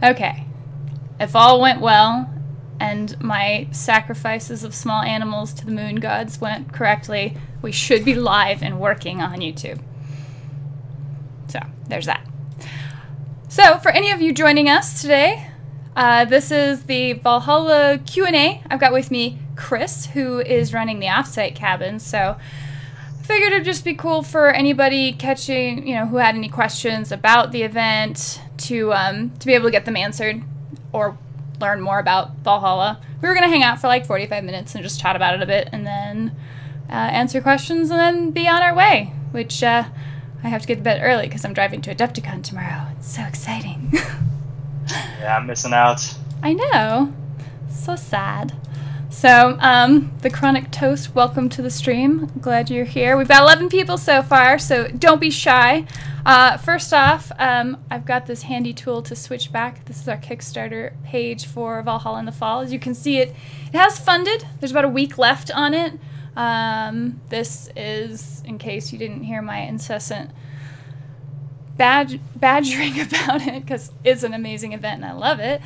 Okay. If all went well and my sacrifices of small animals to the moon gods went correctly, we should be live and working on YouTube. So, there's that. So, for any of you joining us today, this is the Valhalla Q&A. I've got with me Chris, who is running the offsite cabin. So, I figured it'd just be cool for anybody catching, who had any questions about the event to be able to get them answered or learn more about Valhalla. We were going to hang out for like 45 minutes and just chat about it a bit and then answer questions and then be on our way, which I have to get to bed early because I'm driving to Adepticon tomorrow. It's so exciting. Yeah, I'm missing out. I know. So sad. So, the Chronic Toast, welcome to the stream. I'm glad you're here. We've got 11 people so far, so don't be shy. First off, I've got this handy tool to switch back. This is our Kickstarter page for Valhalla in the Fall. As you can see, it has funded. There's about a week left on it. This is, in case you didn't hear my incessant badgering about it, because it's an amazing event and I love it.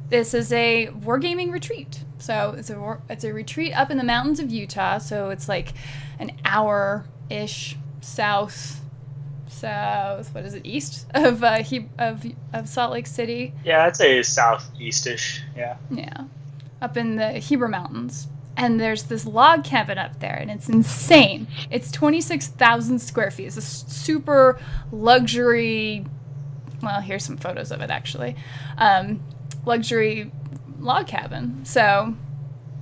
This is a wargaming retreat. So it's a retreat up in the mountains of Utah. So it's like an hour-ish south, what is it, east of Salt Lake City. Yeah, I'd say southeast-ish, yeah. Yeah, up in the Heber Mountains. And there's this log cabin up there, and it's insane. It's 26,000 square feet. It's a super luxury, well, here's some photos of it, actually, luxury log cabin. So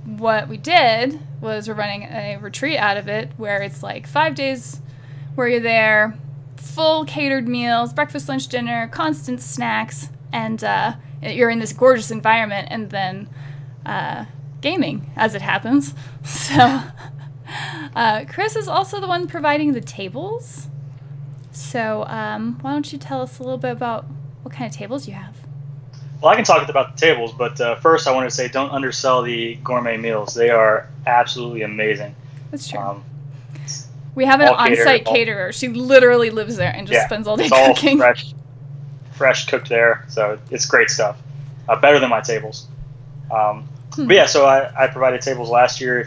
what we did was we're running a retreat out of it where it's like 5 days where you're there, full catered meals, breakfast, lunch, dinner, constant snacks, and you're in this gorgeous environment, and then gaming, as it happens. So Chris is also the one providing the tables. So why don't you tell us a little bit about what kind of tables you have? Well, I can talk about the tables, but first I want to say don't undersell the gourmet meals. They are absolutely amazing. That's true. We have an on-site caterer. She literally lives there and just spends all day cooking. All fresh cooked there, so it's great stuff. Better than my tables. But yeah, so I provided tables last year.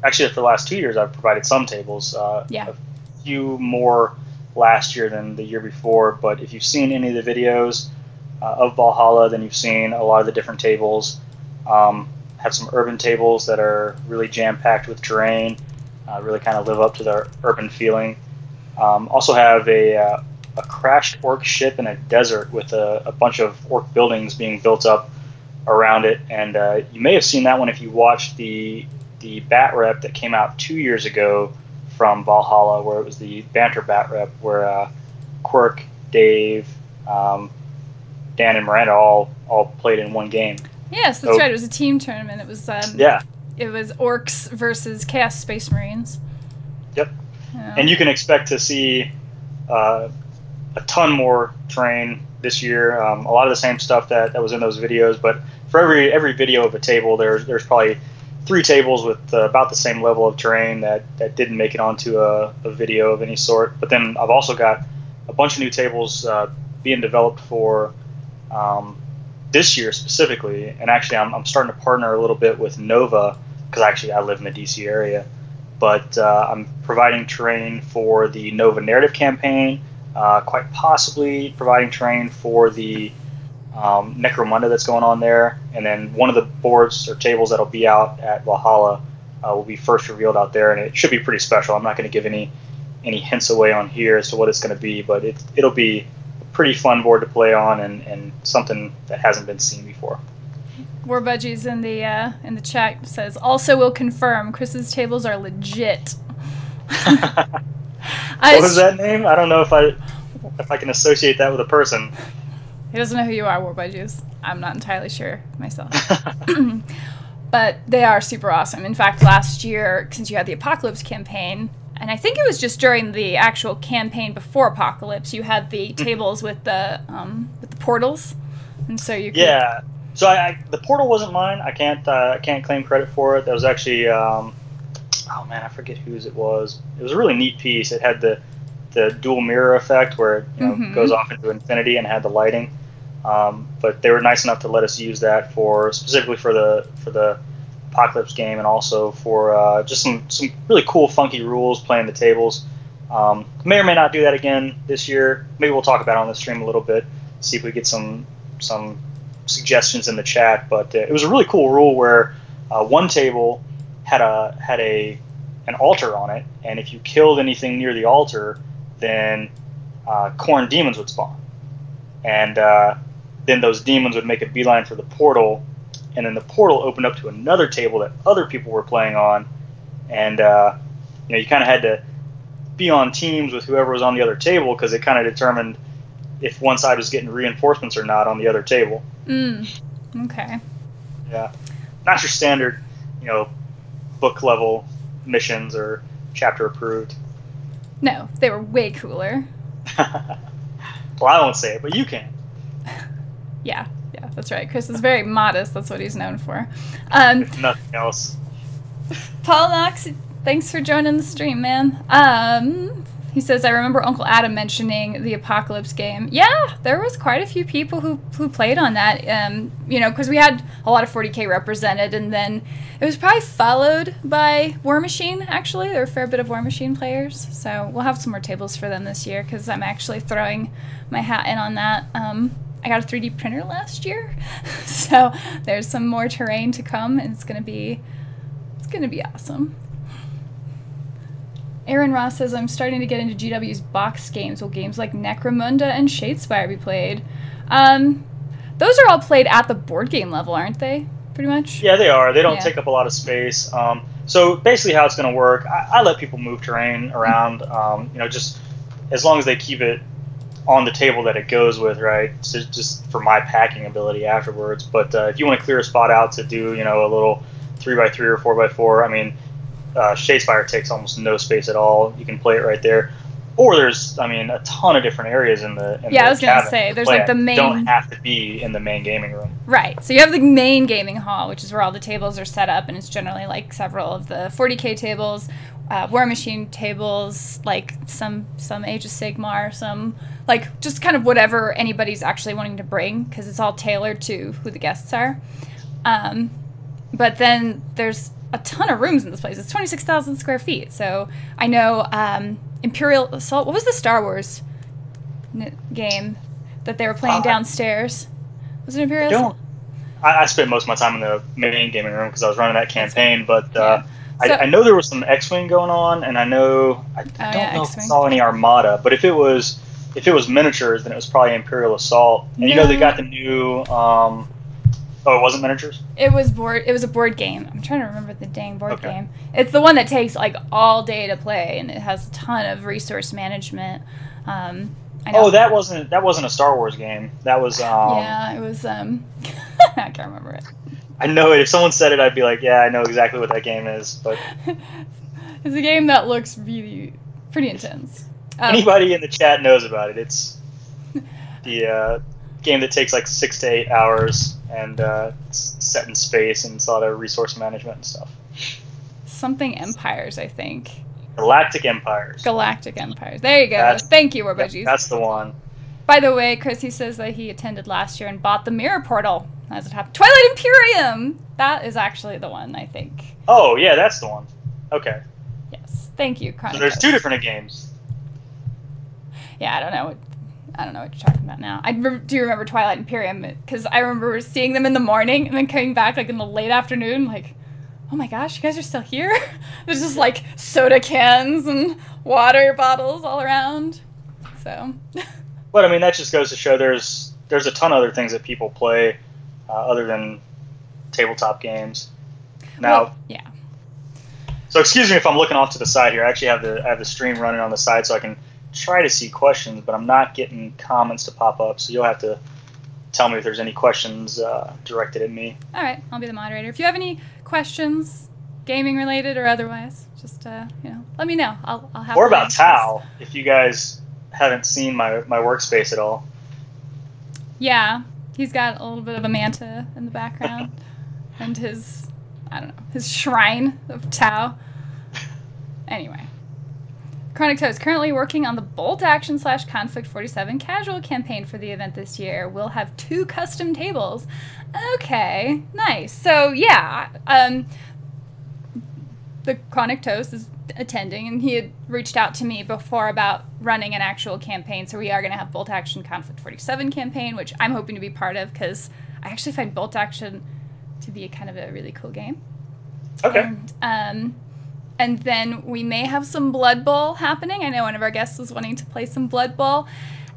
Actually, for the last 2 years, I've provided some tables. A few more last year than the year before. But if you've seen any of the videos of Valhalla, then you've seen a lot of the different tables. Have some urban tables that are really jam-packed with terrain, really kind of live up to their urban feeling. Also have a crashed orc ship in a desert with a bunch of orc buildings being built up around it, and you may have seen that one if you watched the bat rep that came out 2 years ago from Valhalla, where it was the banter bat rep, where Quirk, Dave, Dan, and Miranda all played in one game. Yes, that's right. It was a team tournament. It was it was orcs versus Chaos Space Marines. Yep. And you can expect to see a ton more terrain this year. A lot of the same stuff that was in those videos, but for every video of a table, there's probably 3 tables with about the same level of terrain that didn't make it onto a video of any sort. But then I've also got a bunch of new tables being developed for this year specifically, and actually I'm starting to partner a little bit with Nova, because actually I live in the DC area, but I'm providing terrain for the Nova narrative campaign, quite possibly providing terrain for the Necromunda that's going on there, and then one of the boards or tables that'll be out at Valhalla will be first revealed out there, and it should be pretty special. I'm not going to give any hints away on here as to what it's going to be, but it'll be a pretty fun board to play on, and something that hasn't been seen before. War Budgies in the chat says, also will confirm Chris's tables are legit. What was that name? I don't know if I can associate that with a person. He doesn't know who you are, War Budgies. I'm not entirely sure myself. But they are super awesome. In fact, last year, since you had the Apocalypse campaign, and I think it was just during the actual campaign before Apocalypse, you had the tables with the portals, and so you could... Yeah. So the portal wasn't mine. I can't claim credit for it. That was actually oh man, I forget whose it was. It was a really neat piece. It had the dual mirror effect where it goes off into infinity and had the lighting. But they were nice enough to let us use that specifically for the Apocalypse game, and also for just some really cool, funky rules playing the tables. May or may not do that again this year. Maybe we'll talk about it on the stream a little bit, see if we get some suggestions in the chat. But it was a really cool rule where one table had an altar on it, and if you killed anything near the altar, then corn demons would spawn, and then those demons would make a beeline for the portal, and then the portal opened up to another table that other people were playing on, and you kind of had to be on teams with whoever was on the other table, because it kind of determined if one side was getting reinforcements or not on the other table. Okay. Yeah. Not your standard, book level missions or chapter approved. No, they were way cooler. Well, I won't say it, but you can. Yeah, that's right. Chris is very modest. That's what he's known for. If nothing else. Paul Knox, thanks for joining the stream, man. He says, I remember Uncle Adam mentioning the Apocalypse game. Yeah, there was quite a few people who played on that, because we had a lot of 40K represented, and then it was probably followed by War Machine, actually. There were a fair bit of War Machine players, so we'll have some more tables for them this year, because I'm actually throwing my hat in on that. I got a 3D printer last year, so there's some more terrain to come, and it's gonna be awesome. Aaron Ross says, I'm starting to get into GW's box games. Will games like Necromunda and Shadespire be played? Those are all played at the board game level, aren't they? Pretty much? Yeah, they are. They don't take up a lot of space. So basically how it's going to work, I let people move terrain around, just as long as they keep it on the table that it goes with, right? So just for my packing ability afterwards. But if you want to clear a spot out to do, a little 3x3 or 4x4, I mean, Shadespire takes almost no space at all. You can play it right there. Or there's, a ton of different areas in the I was going to say, there's like the main... don't have to be in the main gaming room. Right. So you have the main gaming hall, which is where all the tables are set up, and it's generally like several of the 40K tables, War Machine tables, like some Age of Sigmar, some, like, just kind of whatever anybody's actually wanting to bring, because it's all tailored to who the guests are. But then there's a ton of rooms in this place. It's 26,000 square feet. So I know Imperial Assault. What was the Star Wars game that they were playing downstairs? Was it Imperial Assault? I spent most of my time in the main gaming room because I was running that campaign. But I know there was some X-Wing going on, and I don't know if I saw any Armada. But if it was miniatures, then it was probably Imperial Assault. And they got the new. Oh, it wasn't miniatures? It was a board game. I'm trying to remember the dang board game. It's the one that takes like all day to play, and it has a ton of resource management. I know. Oh, that wasn't a Star Wars game. That was yeah, it was I can't remember it. I know it. If someone said it, I'd be like, yeah, I know exactly what that game is. But it's a game that looks really pretty intense. Anybody in the chat knows about it. It's the game that takes like 6 to 8 hours, and it's set in space, and it's a lot of resource management and stuff. Something Empires, I think. Galactic Empires. There you go. Thank you, Warbudgies. That's the one. By the way, Chris, he says that he attended last year and bought the Mirror Portal. As it happened. Twilight Imperium! That is actually the one, I think. Oh, yeah, that's the one. Okay. Yes. Thank you, Chronicles. So there's 2 different games. Yeah, I don't know what you're talking about now. I do remember Twilight Imperium, because I remember seeing them in the morning and then coming back like in the late afternoon, like, oh my gosh, you guys are still here? There's just like soda cans and water bottles all around. So. But I mean, that just goes to show there's a ton of other things that people play other than tabletop games. Now. Well, yeah. So excuse me if I'm looking off to the side here. I actually have the stream running on the side so I can try to see questions, but I'm not getting comments to pop up, so you'll have to tell me if there's any questions directed at me. All right, I'll be the moderator. If you have any questions, gaming related or otherwise, just let me know. I'll have. Or about Tao, if you guys haven't seen my workspace at all. Yeah, he's got a little bit of a manta in the background, and his shrine of Tao. Anyway. Chronic Toe is currently working on the Bolt Action / Conflict 47 casual campaign for the event this year. We'll have 2 custom tables. Okay, nice. So yeah, the Chronic Toast is attending, and he had reached out to me before about running an actual campaign. So we are going to have Bolt Action Conflict 47 campaign, which I'm hoping to be part of because I actually find Bolt Action to be kind of a really cool game. Okay. And then we may have some Blood Bowl happening. I know one of our guests was wanting to play some Blood Bowl.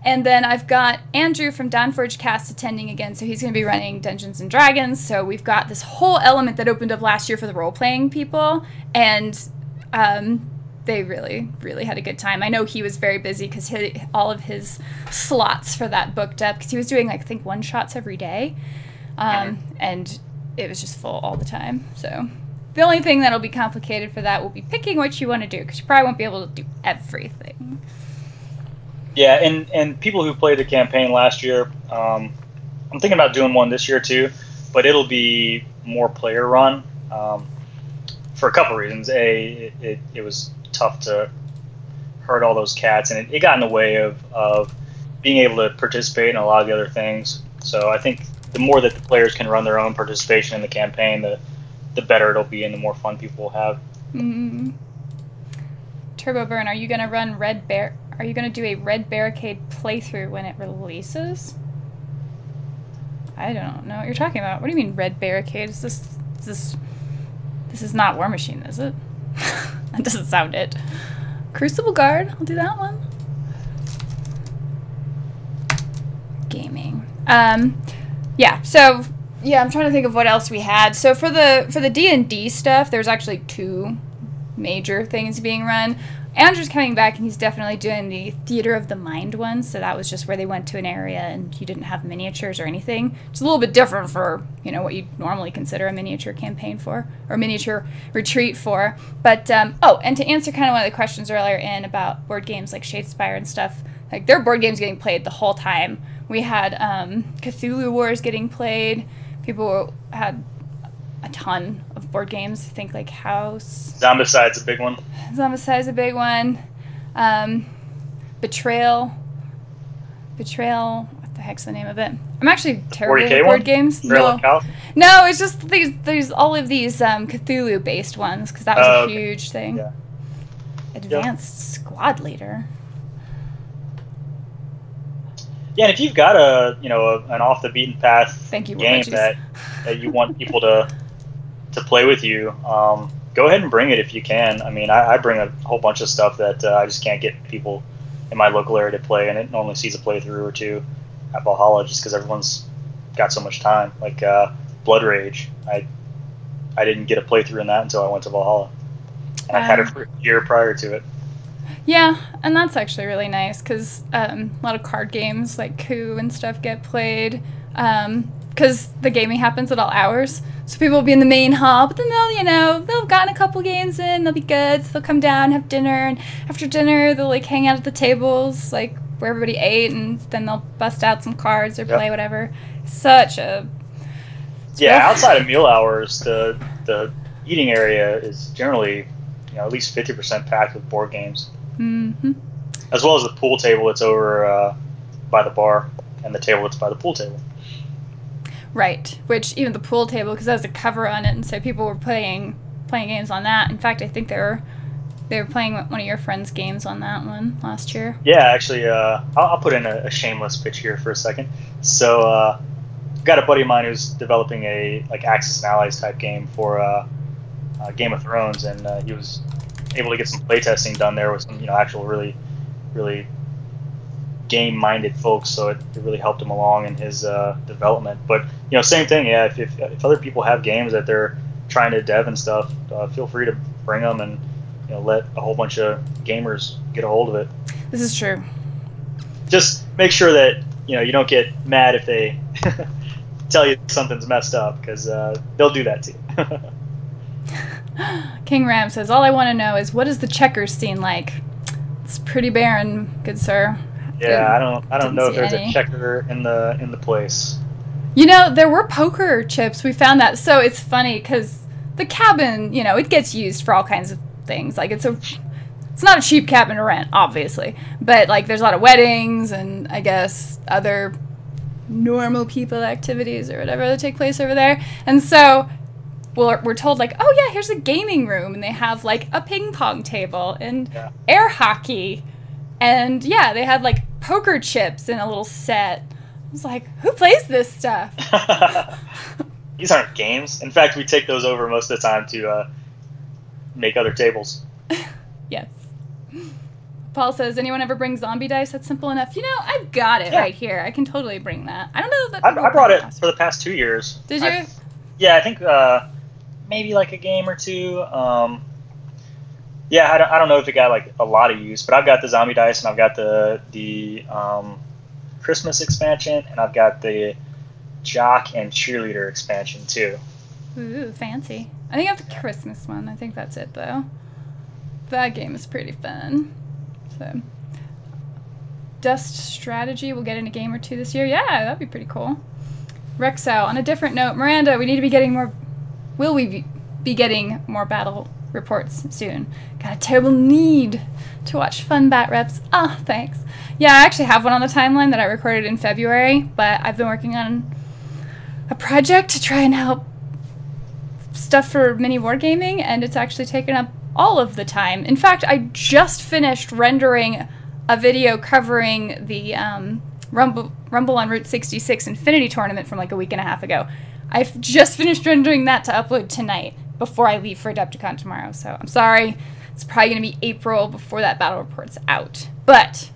And then I've got Andrew from Downforge Cast attending again, so he's going to be running Dungeons & Dragons. So we've got this whole element that opened up last year for the role-playing people, and they really, really had a good time. I know he was very busy because all of his slots for that booked up, because he was doing, like, I think, one-shots every day, and it was just full all the time, so... The only thing that'll be complicated for that will be picking what you want to do, because you probably won't be able to do everything. Yeah, and people who played the campaign last year, I'm thinking about doing one this year too, but it'll be more player run for a couple reasons. It was tough to herd all those cats, and it got in the way of being able to participate in a lot of the other things. So I think the more that the players can run their own participation in the campaign, the better it'll be and the more fun people will have. Mm-hmm. Turbo Burn, are you going to run Are you going to do a Red Barricade playthrough when it releases? I don't know what you're talking about. What do you mean Red Barricade? This is not War Machine, is it? That doesn't sound it. Crucible Guard, I'll do that one. Gaming. Yeah, so... Yeah, I'm trying to think of what else we had. So for the D&D stuff, there's actually 2 major things being run. Andrew's coming back, and he's definitely doing the Theater of the Mind one. So that was just where they went to an area and you didn't have miniatures or anything. It's a little bit different for, you know, what you'd normally consider a miniature campaign for, or miniature retreat for. But, oh, and to answer kind of one of the questions earlier in about board games like Shadespire and stuff, like their board games getting played the whole time. We had Cthulhu Wars getting played. People had a ton of board games. I think like House. Zombicide's a big one. Zombicide's a big one. Betrayal. What the heck's the name of it? I'm actually terrible with board games. No, it's just there's all of these Cthulhu-based ones because that was a huge thing. Yeah. Advanced Squad Leader. Yeah, and if you've got an off the beaten path game that you want people to play with you, go ahead and bring it if you can. I mean, I bring a whole bunch of stuff that I just can't get people in my local area to play, and it normally sees a playthrough or 2 at Valhalla just because everyone's got so much time. Like Blood Rage, I didn't get a playthrough in that until I went to Valhalla, and I've had it for a year prior to it. Yeah, and that's actually really nice because a lot of card games like Coup and stuff get played because the gaming happens at all hours. So people will be in the main hall, but then they'll have gotten a couple games in, they'll be good, so they'll come down, have dinner, and after dinner they'll like hang out at the tables like where everybody ate, and then they'll bust out some cards or play whatever. Outside of meal hours, the eating area is generally at least 50% packed with board games. Mm-hmm. As well as the pool table that's over by the bar and the table that's by the pool table. Right, which even the pool table, because that was a cover on it, and so people were playing games on that. In fact, I think they were playing one of your friends' games on that one last year. Yeah, actually, I'll put in a shameless pitch here for a second. So, got a buddy of mine who's developing a like Axis and Allies type game for Game of Thrones, and he was able to get some playtesting done there with some actual really game-minded folks, so it really helped him along in his development. But same thing, if other people have games that they're trying to dev and stuff, feel free to bring them and let a whole bunch of gamers get a hold of it. This is true. Just make sure that you don't get mad if they tell you something's messed up, because they'll do that to you. King Ram says, all I want to know is, what is the checkers scene like? It's pretty barren, good sir. Yeah, I don't know if there's a checker in the place. There were poker chips. We found that. So it's funny because the cabin, it gets used for all kinds of things. Like it's a It's not a cheap cabin to rent, obviously, but like there's a lot of weddings and I guess other normal people activities or whatever that take place over there. And so we're told like, oh yeah, here's a gaming room, and they have like a ping pong table and air hockey, and yeah, they had like poker chips in a little set. I was like, who plays this stuff? These aren't games. In fact, we take those over most of the time to make other tables. Yes. Paul says, anyone ever bring zombie dice? That's simple enough. You know, I've got it right here. I can totally bring that. I don't know that I brought it for the past 2 years. Did you? Yeah, I think maybe like a game or two. Yeah, I don't know if it got like a lot of use, but I've got the zombie dice, and I've got the Christmas expansion, and I've got the jock and cheerleader expansion too. Ooh, fancy. I think I have the Christmas one. I think that's it though. That game is pretty fun. So, Dust Strategy will get in a game or two this year. Yeah, that'd be pretty cool. Rexo, on a different note, Miranda, we need to be getting more. Will we be getting more battle reports soon? Got a terrible need to watch fun bat reps. Ah, thanks. Yeah, I actually have one on the timeline that I recorded in February, but I've been working on a project to try and help stuff for mini wargaming, and it's actually taken up all of the time. In fact, I just finished rendering a video covering the Rumble on Route 66 Infinity Tournament from like a week and a half ago. I've just finished rendering that to upload tonight before I leave for Adepticon tomorrow, so I'm sorry. It's probably going to be April before that battle report's out. But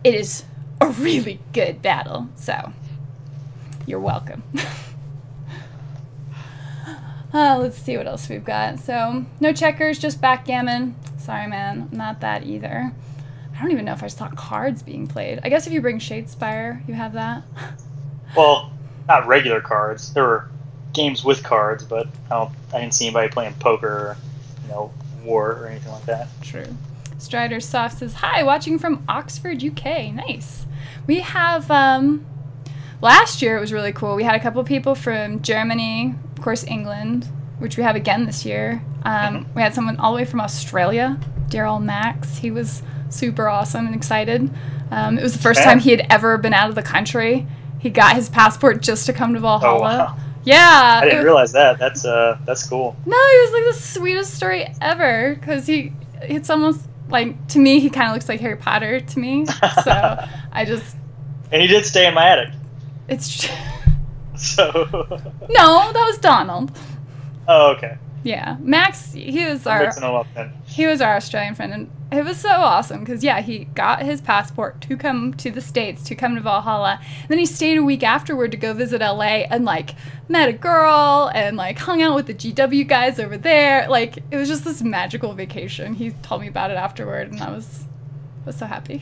it is a really good battle, so you're welcome. Let's see what else we've got. So, no checkers, just backgammon. Sorry, man, not that either. I don't even know if I saw cards being played. I guess if you bring Shadespire, you have that. Well, not regular cards. There were games with cards, but I didn't see anybody playing poker or, war or anything like that. True. Strider Soft says, hi, watching from Oxford, UK. Nice. We have, last year it was really cool. We had a couple people from Germany, of course England, which we have again this year. We had someone all the way from Australia, dear old Max. He was super awesome and excited. It was the first time he had ever been out of the country. He got his passport just to come to Valhalla. Oh, wow. Yeah. I didn't realize that. That's cool. No, it was like the sweetest story ever, because it's almost like, to me, he kind of looks like Harry Potter to me. So I just... And he did stay in my attic. It's... So... No, that was Donald. Oh, okay. Yeah. Max, he was I'm mixing them up then. He was our Australian friend, and it was so awesome because, yeah, he got his passport to come to the States, to come to Valhalla. And then he stayed a week afterward to go visit LA and, like, met a girl and, like, hung out with the GW guys over there. Like, it was just this magical vacation. He told me about it afterward, and I was so happy.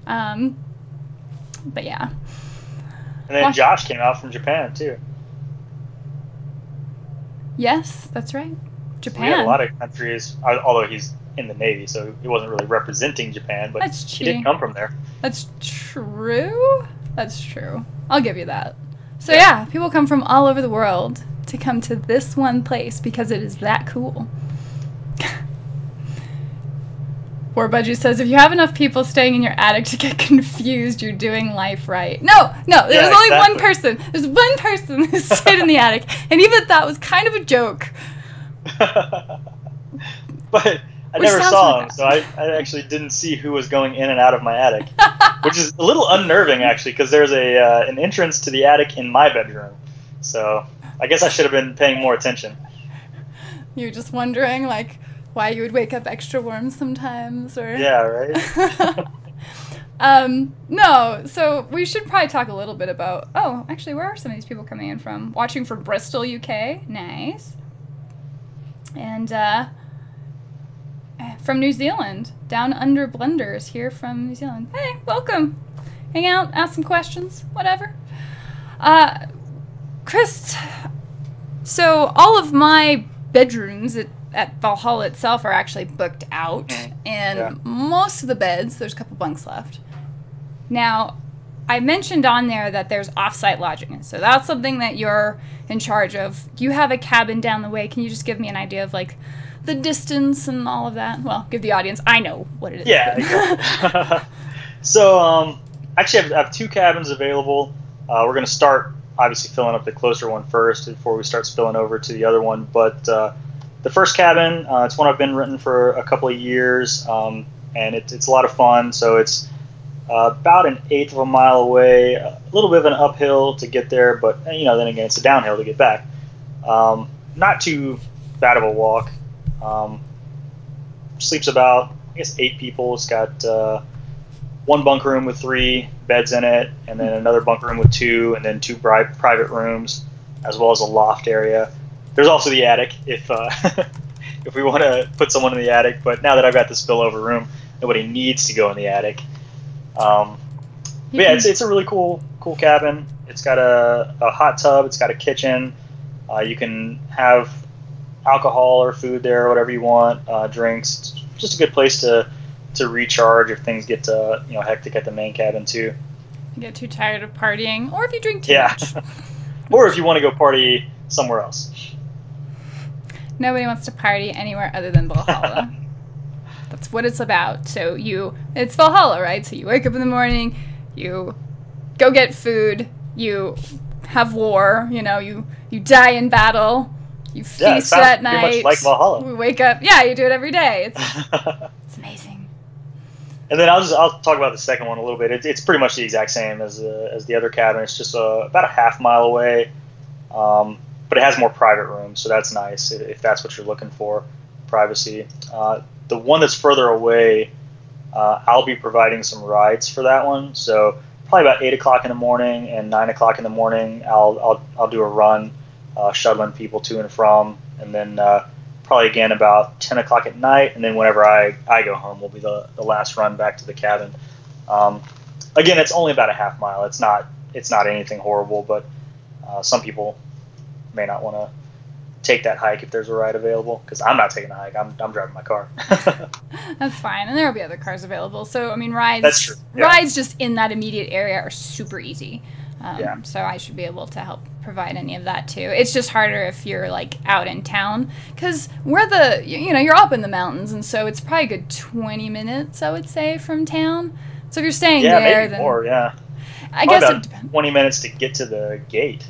But, yeah. And then Josh came out from Japan, too. Yes, that's right. Japan. So we had a lot of countries, although he's in the Navy, so he wasn't really representing Japan, but he did come from there. That's true. That's true. I'll give you that. So yeah, people come from all over the world to come to this one place because it is that cool. Poor Budgie says, if you have enough people staying in your attic to get confused, you're doing life right. No, there's only one person. There's one person who stayed in the attic, and even that was kind of a joke. But I never saw him, so I actually didn't see who was going in and out of my attic, which is a little unnerving, actually, because there's an entrance to the attic in my bedroom. So I guess I should have been paying more attention. You're just wondering, like, why you would wake up extra warm sometimes, or... Yeah, right? No, so we should probably talk a little bit about... Oh, actually, where are some of these people coming in from? Watching from Bristol, UK. Nice. And, from New Zealand. Down Under Blenders here from New Zealand. Hey, welcome. Hang out, ask some questions, whatever. Chris, so all of my bedrooms at Valhalla itself are actually booked out, and most of the beds, there's a couple bunks left. Now, I mentioned on there that there's off-site lodging, so that's something that you're in charge of. You have a cabin down the way. Can you just give me an idea of, like, the distance and all of that. Well, give the audience, I know what it is. Yeah, exactly. So, actually, I have 2 cabins available. We're going to start, obviously, filling up the closer one first before we start spilling over to the other one. But the first cabin, it's one I've been renting for a couple of years, and it's a lot of fun. So it's about an 1/8 of a mile away, a little bit of an uphill to get there, but then again, it's a downhill to get back. Not too bad of a walk. Sleeps about, I guess, 8 people. It's got 1 bunk room with 3 beds in it, and then another bunk room with 2, and then 2 private rooms, as well as a loft area. There's also the attic if if we want to put someone in the attic. But now that I've got the spillover room, nobody needs to go in the attic. But yeah, it's a really cool cabin. It's got a hot tub. It's got a kitchen. You can have alcohol or food there, whatever you want, drinks. It's just a good place to recharge if things get hectic at the main cabin too. You get too tired of partying, or if you drink too much. Or if you want to go party somewhere else. Nobody wants to party anywhere other than Valhalla. That's what it's about. So it's Valhalla, right? So you wake up in the morning, you go get food, you have war, you die in battle, you feast at night. Pretty much like Valhalla. We wake up, you do it every day. It's amazing. And then I'll talk about the second one a little bit. It's pretty much the exact same as the other cabin. It's just about a half mile away, but it has more private rooms, so that's nice if that's what you're looking for, privacy. The one that's further away, I'll be providing some rides for that one. So probably about 8 o'clock in the morning and 9 o'clock in the morning, I'll do a run, shuttling people to and from, and then probably again about 10 o'clock at night, and then whenever I go home will be the last run back to the cabin. Again, it's only about a half mile. It's not anything horrible, but some people may not want to take that hike if there's a ride available, because I'm not taking a hike. I'm driving my car. That's fine, and there will be other cars available. So I mean, rides. That's true. Yeah. Rides just in that immediate area are super easy. So I should be able to help provide any of that too. It's just harder if you're like out in town, because we're you're up in the mountains, and so it's probably a good 20 minutes, I would say, from town. So if you're staying there, maybe then more. Yeah, I guess about 20 minutes to get to the gate.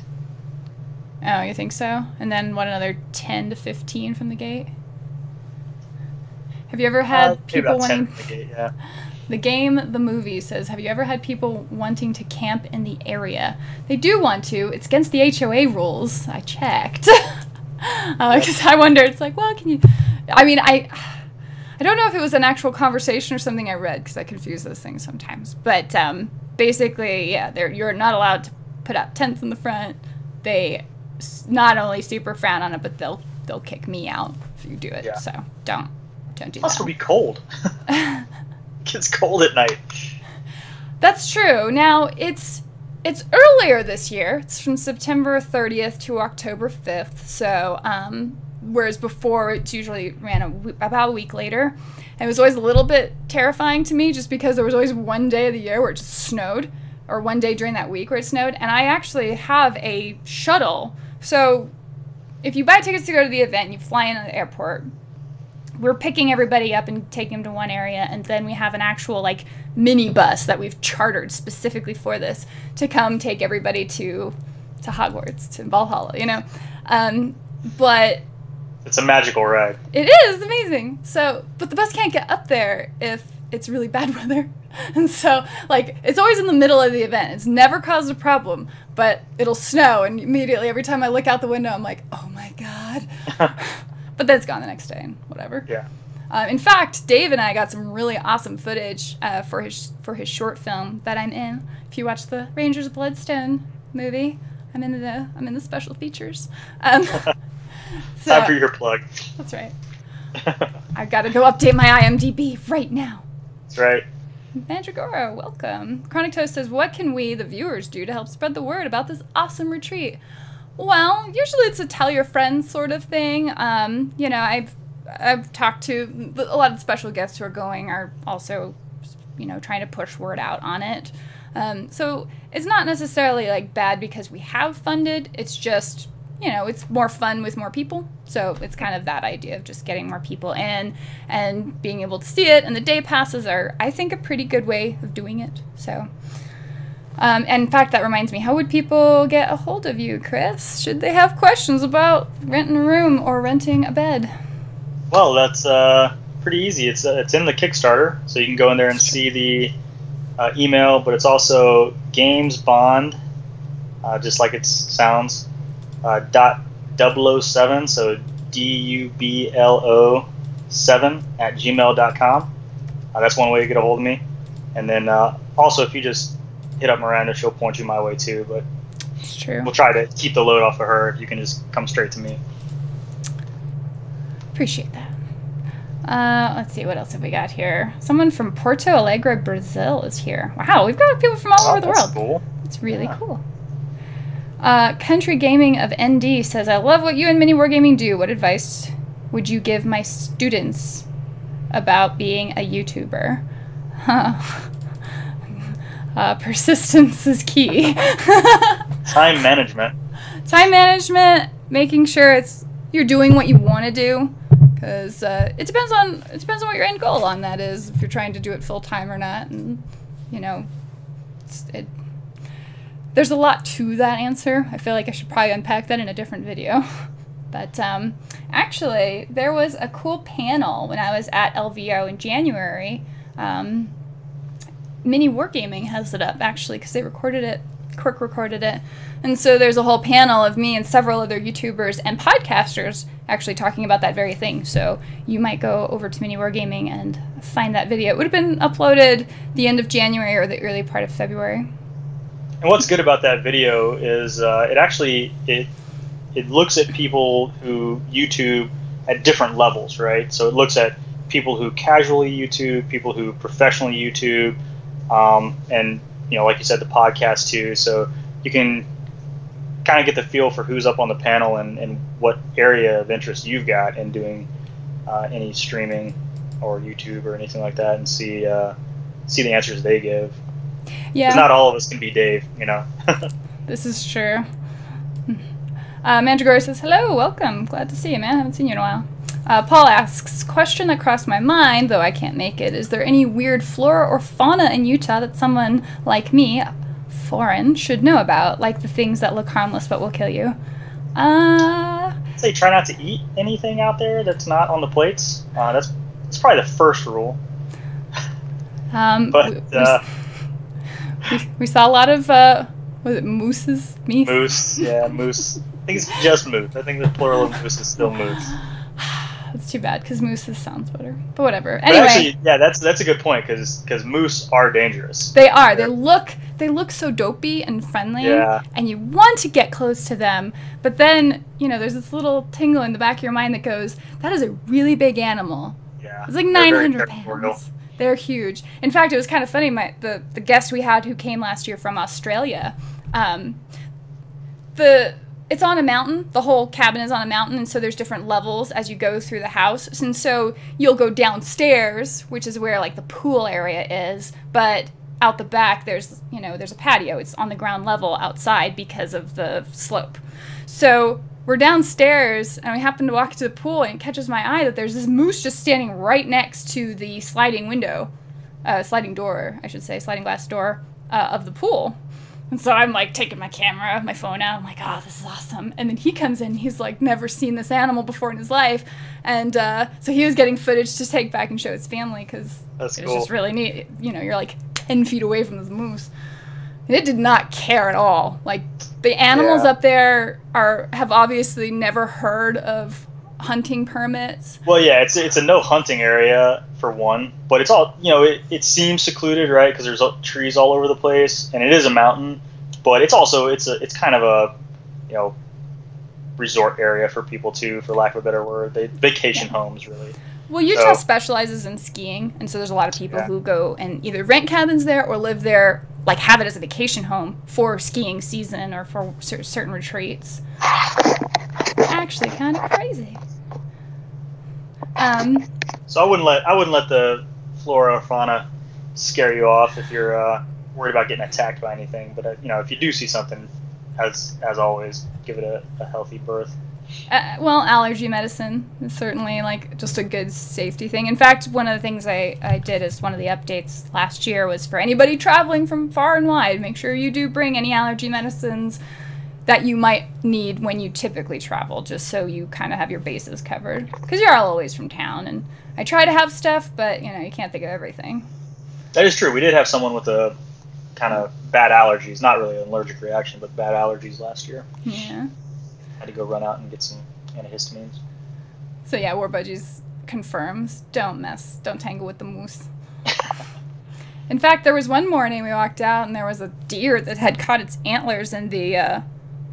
Oh, you think so? And then what, another 10 to 15 from the gate? Have you ever had people wanting... From the gate, yeah. The game, the movie says, have you ever had people wanting to camp in the area? They do want to. It's against the HOA rules. I checked. Because I wonder, it's like, well, can you... I mean, I don't know if it was an actual conversation or something I read, because I confuse those things sometimes. But basically, yeah, you're not allowed to put out tents in the front. They not only super frown on it, but they'll kick me out if you do it. Yeah. So don't do that. Plus, it'll be cold. It gets cold at night. That's true. Now it's earlier this year. It's from September 30th to October 5th. So whereas before it usually ran about a week later. And it was always a little bit terrifying to me, just because there was always one day of the year where it just snowed, or one day during that week where it snowed. And I actually have a shuttle. So if you buy tickets to go to the event, you fly in at the airport. We're picking everybody up and taking them to one area, and then we have an actual like mini bus that we've chartered specifically for this to come take everybody to Hogwarts, to Valhalla, but it's a magical ride. It is amazing. So, but the bus can't get up there if it's really bad weather. And so, like, it's always in the middle of the event. It's never caused a problem, but it'll snow, and immediately every time I look out the window, I'm like, oh my God. But then it's gone the next day and whatever. Yeah. In fact, Dave and I got some really awesome footage for his short film that I'm in. If you watch the Rangers of Bloodstone movie, I'm in the special features. So, time for your plug. That's right. I gotta go update my IMDb right now. That's right. Mandragora, welcome. Chronic Toast says, what can we, the viewers, do to help spread the word about this awesome retreat? Well, usually it's a tell your friends sort of thing. I've talked to a lot of special guests who are going, are also, trying to push word out on it. So it's not necessarily like bad because we have funded. It's just it's more fun with more people. So it's kind of that idea of just getting more people in and being able to see it. And the day passes are, I think, a pretty good way of doing it. So, and in fact, that reminds me, how would people get a hold of you, Chris? Should they have questions about renting a room or renting a bed? Well, that's pretty easy. It's in the Kickstarter, so you can go in there and see the email, but it's also gamesbond, just like it sounds, .007, so DUBLO7 at gmail.com. That's one way to get a hold of me. And then also, if you just hit up Miranda, she'll point you my way too. But it's true. We'll try to keep the load off of her. You can just come straight to me. Appreciate that. Let's see, what else have we got here? Someone from Porto Alegre, Brazil is here. Wow, we've got people from all over the world. Cool. It's really cool. Country Gaming of ND says, I love what you and Mini Wargaming do. What advice would you give my students about being a YouTuber? Persistence is key. Time management. Time management, making sure you're doing what you want to do. Because it depends on what your end goal on that is, if you're trying to do it full time or not, and there's a lot to that answer. I feel like I should probably unpack that in a different video. But actually, there was a cool panel when I was at LVO in January. Mini Wargaming has it up actually because they recorded it. Quirk recorded it, and so there's a whole panel of me and several other YouTubers and podcasters actually talking about that very thing. So you might go over to Mini Wargaming and find that video. It would have been uploaded the end of January or the early part of February. And what's good about that video is it looks at people who YouTube at different levels, right? So it looks at people who casually YouTube, people who professionally YouTube, and like you said, the podcast too. So you can kind of get the feel for who's up on the panel and what area of interest you've got in doing any streaming or YouTube or anything like that, and see the answers they give. Yeah. Because not all of us can be Dave, This is true. Mandragora says, hello, welcome. Glad to see you, man. Haven't seen you in a while. Paul asks, question that crossed my mind, though I can't make it. Is there any weird flora or fauna in Utah that someone like me, foreign, should know about? Like the things that look harmless but will kill you? Say try not to eat anything out there that's not on the plates. That's probably the first rule. We saw a lot of, was it mooses? Meese? Moose, yeah, moose. I think it's just moose. I think the plural of moose is still moose. That's too bad, because mooses sounds better. But whatever. Anyway, but actually, yeah, that's a good point, because moose are dangerous. They are. They look so dopey and friendly, yeah. And you want to get close to them, but then there's this little tingle in the back of your mind that goes, "That is a really big animal." Yeah, it's like 900 pounds. They're huge. In fact, it was kind of funny. The guest we had who came last year from Australia, it's on a mountain. The whole cabin is on a mountain, and so there's different levels as you go through the house. And so you'll go downstairs, which is where like the pool area is, but out the back there's a patio. It's on the ground level outside because of the slope. So we're downstairs, and we happen to walk to the pool, and it catches my eye that there's this moose just standing right next to the sliding door, sliding glass door of the pool. And so I'm like taking my camera, my phone out. I'm like, oh, this is awesome. And then he comes in. He's like never seen this animal before in his life. And so he was getting footage to take back and show his family because it was just really neat. You're like 10 feet away from this moose. And it did not care at all. Like the animals up there have obviously never heard of hunting permits. Well, yeah, it's a no hunting area for one, but it's all it seems secluded, right? Because there's trees all over the place, and it is a mountain, but it's also it's kind of a resort area for people too, for lack of a better word. Vacation homes, really. Well, Utah specializes in skiing, and so there's a lot of people who go and either rent cabins there or live there, like have it as a vacation home for skiing season or for certain retreats. Actually, kind of crazy. So I wouldn't let the flora or fauna scare you off if you're worried about getting attacked by anything. But if you do see something, as always, give it a healthy birth. Well, allergy medicine is certainly like just a good safety thing. In fact, one of the things I did as one of the updates last year was for anybody traveling from far and wide, make sure you do bring any allergy medicines that you might need when you typically travel, just so you kind of have your bases covered. Because you're all always from town, and I try to have stuff, but you can't think of everything. That is true. We did have someone with a kind of bad allergies, not really an allergic reaction, but bad allergies last year. Yeah. Had to go run out and get some antihistamines. So yeah, War Budgies confirms, don't tangle with the moose. In fact, there was one morning we walked out and there was a deer that had caught its antlers in the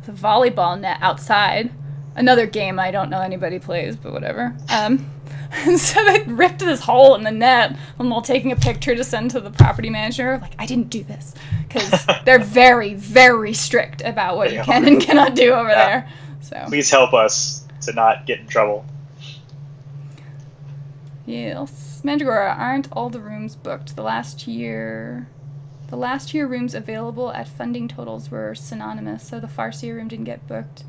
volleyball net outside. Another game I don't know anybody plays, but whatever. And so they ripped this hole in the net, and while taking a picture to send to the property manager, like, I didn't do this. Because they're very, very strict about what you can and cannot do over there. So please help us to not get in trouble. Yes. Mandragora, aren't all the rooms booked? The last year rooms available at funding totals were synonymous, so the Farseer room didn't get booked.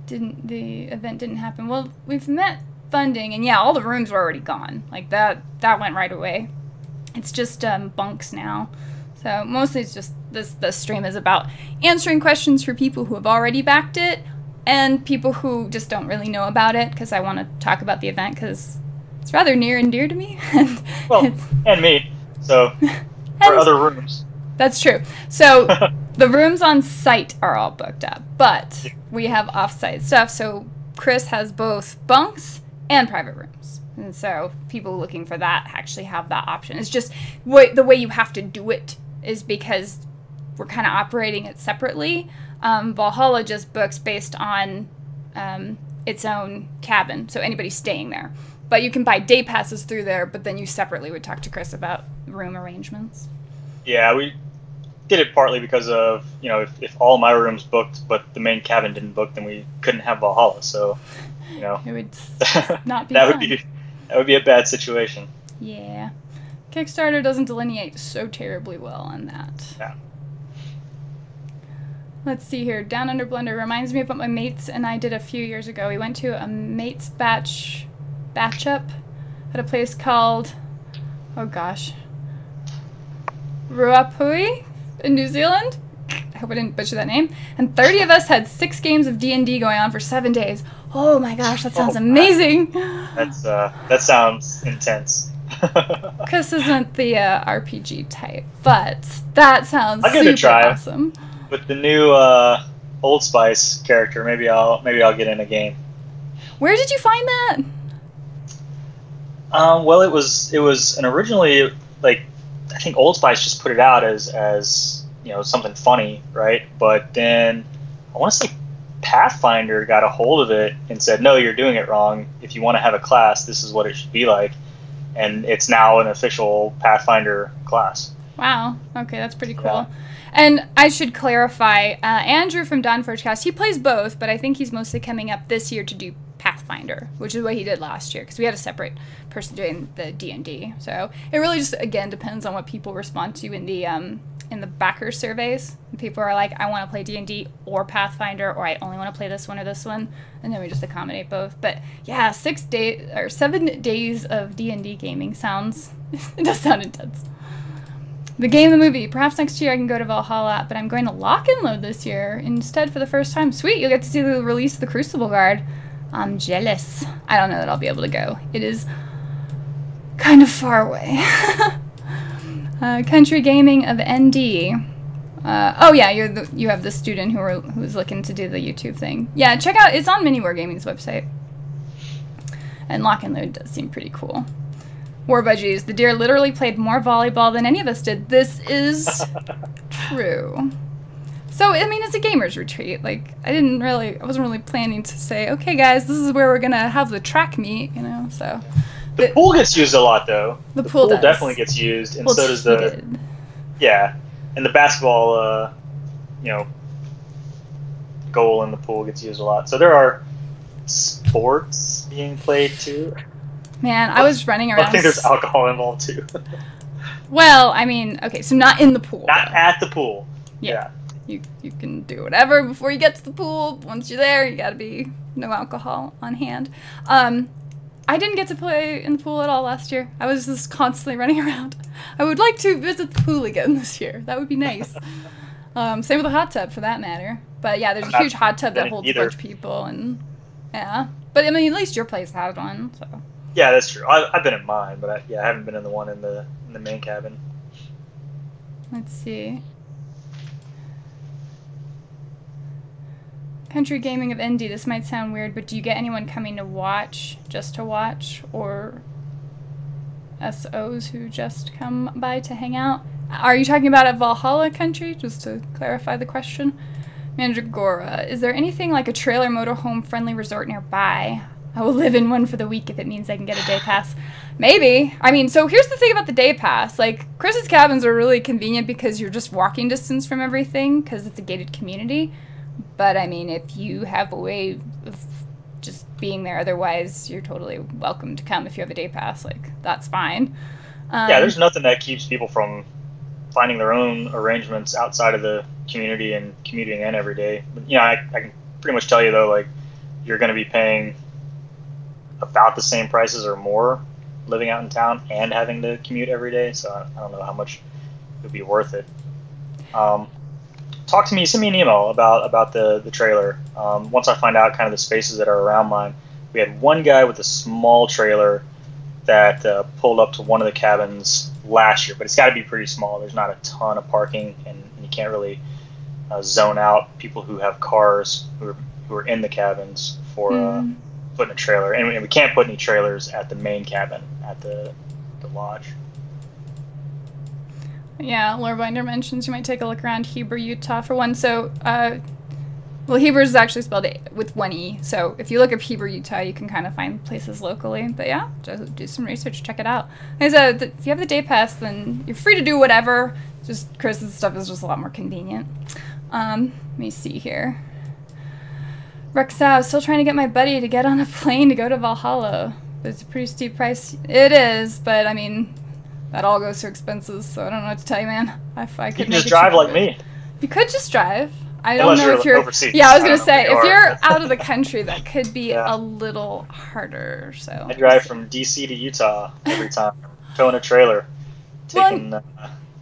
The event didn't happen. Well, we've met funding, and yeah, all the rooms were already gone. Like, that went right away. It's just bunks now. So mostly it's just this stream is about answering questions for people who have already backed it and people who just don't really know about it, because I want to talk about the event because it's rather near and dear to me. Well, and me. So for other rooms. That's true. So the rooms on site are all booked up, but we have off-site stuff. So Chris has both bunks and private rooms. And so people looking for that actually have that option. It's just the way you have to do it is because we're kind of operating it separately. Valhalla just books based on its own cabin, so anybody staying there. But you can buy day passes through there, but then you separately would talk to Chris about room arrangements. Yeah, we did it partly because of, if all my rooms booked but the main cabin didn't book, then we couldn't have Valhalla. So, it would not be that fun. That would be a bad situation. Yeah. Kickstarter doesn't delineate so terribly well on that. Yeah. Let's see here. Down Under Blender reminds me of what my mates and I did a few years ago. We went to a mates batch up at a place called, oh gosh, Ruapui in New Zealand. I hope I didn't butcher that name. And 30 of us had 6 games of D&D going on for 7 days. Oh my gosh, that sounds amazing. That sounds intense. Chris isn't the RPG type, but that sounds I'll give it a try. Awesome. With the new Old Spice character, maybe I'll get in a game. Where did you find that? Well, it was an originally, like, I think Old Spice just put it out as something funny, right? But then I want to say Pathfinder got a hold of it and said, no, you're doing it wrong. If you want to have a class, this is what it should be like. And it's now an official Pathfinder class. Wow. Okay, that's pretty cool. Yeah. And I should clarify, Andrew from Dawnforgecast, he plays both, but I think he's mostly coming up this year to do Pathfinder, which is what he did last year, because we had a separate person doing the D&D. So it really just, again, depends on what people respond to in the backer surveys. People are like, I want to play D&D or Pathfinder, or I only want to play this one or this one, and then we just accommodate both. But yeah, 7 days of D&D gaming sounds, it does sound intense. The game, the movie. Perhaps next year I can go to Valhalla, but I'm going to Lock and Load this year instead for the first time. Sweet, you'll get to see the release of the Crucible Guard. I'm jealous. I don't know that I'll be able to go. It is kind of far away. Country Gaming of ND. Oh yeah, you have the student who's looking to do the YouTube thing. Yeah, check out. It's on Miniwar Gaming's website. And Lock and Load does seem pretty cool. War Budgies. The deer literally played more volleyball than any of us did. This is true. So, I mean, it's a gamer's retreat. Like, I wasn't really planning to say, okay, guys, this is where we're going to have the track meet, so. The pool gets used a lot, though. The pool does. Definitely gets used, and so does heated. Yeah, and the basketball, goal in the pool gets used a lot. So there are sports being played, too. Man, I was running around. I think there's alcohol involved, too. Well, I mean, okay, so not in the pool. Not at the pool. Yeah. You can do whatever before you get to the pool. Once you're there, you gotta be no alcohol on hand. I didn't get to play in the pool at all last year. I was just constantly running around. I would like to visit the pool again this year. That would be nice. Same with the hot tub, for that matter. But yeah, there's a huge hot tub that holds a bunch of people, and yeah. But I mean, at least your place had one, so. Yeah, that's true. I've been in mine, but I haven't been in the one in the main cabin. Let's see. Country Gaming of Indy. This might sound weird, but do you get anyone coming to watch, just to watch, or SOs who just come by to hang out? Are you talking about at Valhalla Country, just to clarify the question? Mandragora, is there anything like a trailer motorhome friendly resort nearby? I will live in one for the week if it means I can get a day pass. Maybe. I mean, so here's the thing about the day pass. Like, Chris's cabins are really convenient because you're just walking distance from everything because it's a gated community. But, I mean, if you have a way of just being there otherwise, you're totally welcome to come if you have a day pass. Like, that's fine. Yeah, there's nothing that keeps people from finding their own arrangements outside of the community and commuting in every day. But, you know, I can pretty much tell you, though, like, you're going to be paying about the same prices or more living out in town and having to commute every day. So I don't know how much it would be worth it. Talk to me, send me an email about the trailer. Once I find out kind of the spaces that are around mine. We had one guy with a small trailer that pulled up to one of the cabins last year, but it's got to be pretty small. There's not a ton of parking, and you can't really zone out people who have cars who are in the cabins for putting a trailer. And we can't put any trailers at the main cabin at the lodge. Yeah, Lorebinder mentions you might take a look around Heber, Utah for one. So, well, Heber is actually spelled with one E. So if you look up Heber, Utah, you can kind of find places locally. But yeah, just do some research, check it out. If you have the day pass, then you're free to do whatever. Just Chris's stuff is just a lot more convenient. Let me see here. Rexow, still trying to get my buddy to get on a plane to go to Valhalla. But it's a pretty steep price. It is, but I mean, that all goes to expenses, so I don't know what to tell you, man. If I could you can just drive like me. You could just drive. I don't know if you're overseas. Yeah, I was gonna say if you're out of the country, that could be a little harder. So I drive from DC to Utah every time, towing a trailer. Taking.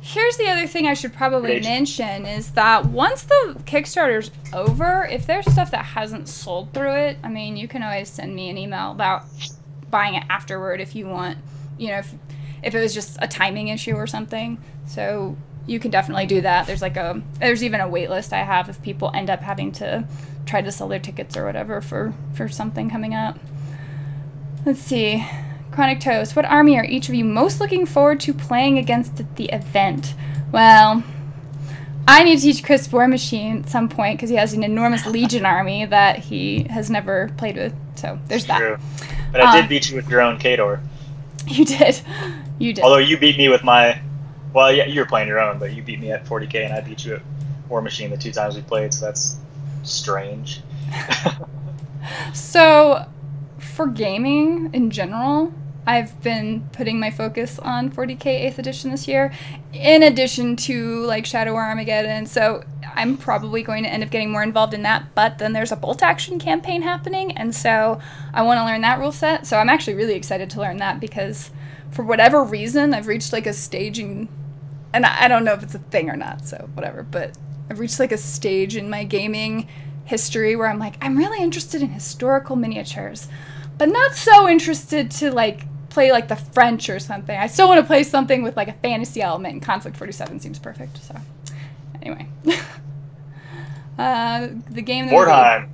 Here's the other thing I should probably mention is that once the Kickstarter's over, if there's stuff that hasn't sold through it, I mean, you can always send me an email about buying it afterward if you want. You know, if it was just a timing issue or something. So you can definitely do that. There's even a wait list I have if people end up having to try to sell their tickets or whatever for something coming up. Let's see. Chronic Toast, what army are each of you most looking forward to playing against at the event? Well, I need to teach Chris War Machine at some point because he has an enormous Legion army that he has never played with. So there's that. True. But I did beat you with your own Kador. You did. You did. Although you beat me with my... Well, yeah, you were playing your own, but you beat me at 40k, and I beat you at War Machine the 2 times we played, so that's strange. So, for gaming in general, I've been putting my focus on 40k 8th edition this year, in addition to, like, Shadow War Armageddon, so I'm probably going to end up getting more involved in that, but then there's a bolt action campaign happening, and so I want to learn that rule set, so I'm actually really excited to learn that, because for whatever reason, I've reached, like, a stage in, and I don't know if it's a thing or not, so whatever, but I've reached, like, a stage in my gaming history where I'm like, I'm really interested in historical miniatures, but not so interested to, like, play like the French or something. I still want to play something with like a fantasy element, and Conflict 47 seems perfect. So, anyway, the game. Mordheim.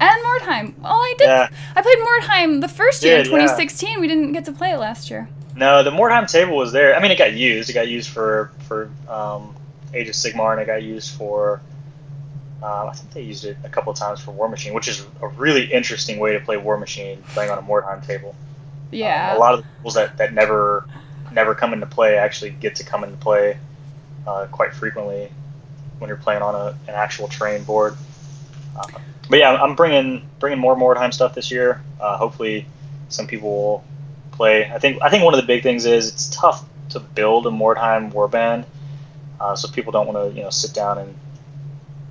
And Mordheim. Well, I did. Yeah. I played Mordheim the first year in 2016. Yeah. We didn't get to play it last year. No, the Mordheim table was there. I mean, it got used. It got used for Age of Sigmar, and it got used for. I think they used it a couple of times for War Machine, which is a really interesting way to play War Machine, playing on a Mordheim table. Yeah. A lot of the rules that never come into play actually get to come into play quite frequently when you're playing on an actual terrain board. But yeah, I'm bringing more Mordheim stuff this year. Hopefully, some people will play. I think one of the big things is it's tough to build a Mordheim warband, so people don't want to sit down and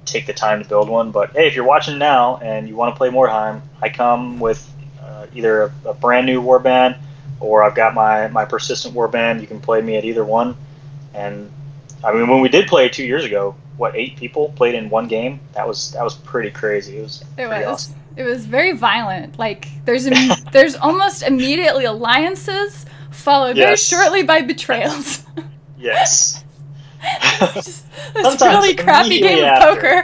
take the time to build one. But hey, if you're watching now and you want to play Mordheim, I come with either a brand new warband, or I've got my persistent warband. You can play me at either one. And I mean, when we did play 2 years ago, what, 8 people played in one game? That was pretty crazy. It was pretty awesome. It was very violent. Like there's almost immediately alliances followed very shortly by betrayals. Yes. It's really crappy game of poker.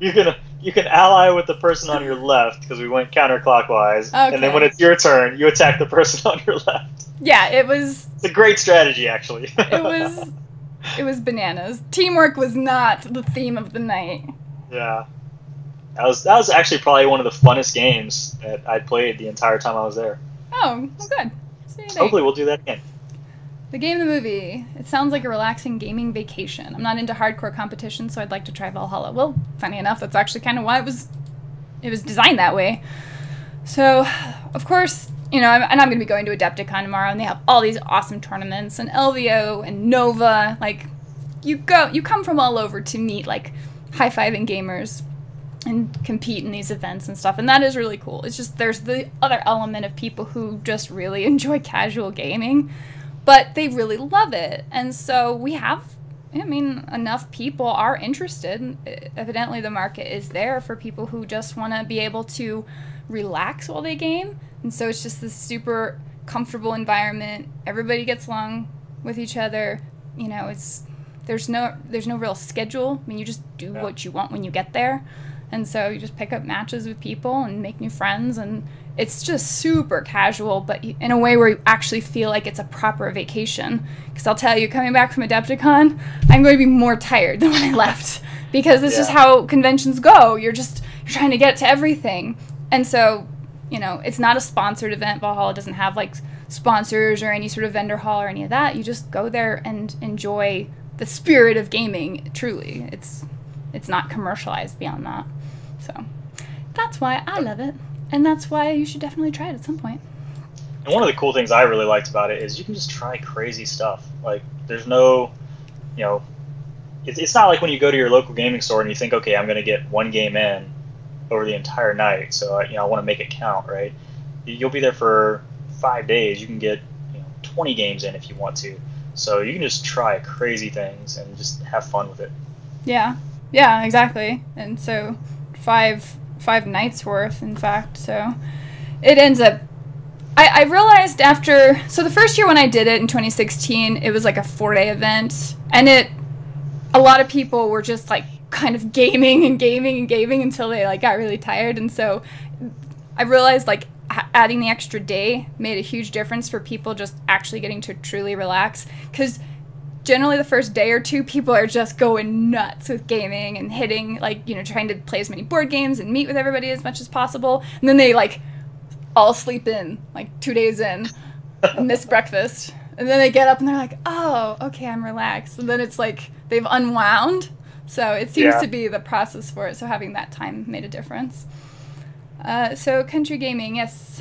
You can ally with the person on your left because we went counterclockwise, and then when it's your turn, you attack the person on your left. Yeah, it's a great strategy, actually. It was bananas. Teamwork was not the theme of the night. Yeah. That was actually probably one of the funnest games that I'd played the entire time I was there. Oh, well, good. So hopefully we'll do that again. The game, the movie. It sounds like a relaxing gaming vacation. I'm not into hardcore competition, so I'd like to try Valhalla. Well, funny enough, that's actually kind of why it was designed that way. So, of course, you know, I'm going to be going to Adepticon tomorrow, and they have all these awesome tournaments, and LVO and Nova. Like, you come from all over to meet, like, high-fiving gamers and compete in these events and stuff, and that is really cool. It's just there's the other element of people who just really enjoy casual gaming, but they really love it. And so we have, I mean, enough people are interested. Evidently the market is there for people who just want to be able to relax while they game. And so it's just this super comfortable environment. Everybody gets along with each other. You know, there's no real schedule. I mean, you just do what you want when you get there. And so you just pick up matches with people and make new friends, and it's just super casual, but in a way where you actually feel like it's a proper vacation. Because I'll tell you, coming back from Adepticon, I'm going to be more tired than when I left. Because this is how conventions go. You're trying to get to everything. And so, you know, it's not a sponsored event. Valhalla doesn't have, like, sponsors or any sort of vendor hall or any of that. You just go there and enjoy the spirit of gaming, truly. It's not commercialized beyond that. So that's why I love it, and that's why you should definitely try it at some point. And one of the cool things I really liked about it is you can just try crazy stuff. Like, there's no, you know, it's not like when you go to your local gaming store and you think, okay, I'm going to get one game in over the entire night, so I want to make it count, right? You'll be there for 5 days. You can get 20 games in if you want to. So you can just try crazy things and just have fun with it. Yeah, exactly. And so five nights worth, in fact. So it ends up, I realized after, so the first year when I did it in 2016, it was like a 4-day event, and a lot of people were just like kind of gaming until they like got really tired. And so I realized like adding the extra day made a huge difference for people just actually getting to truly relax, because generally the first day or two, people are just going nuts with gaming and hitting, like, you know, trying to play as many board games and meet with everybody as much as possible. And then they, like, all sleep in, like, 2 days in, and miss breakfast. And then they get up and they're like, oh, okay, I'm relaxed. And then it's like they've unwound. So it seems to be the process for it. So having that time made a difference. So country gaming, yes.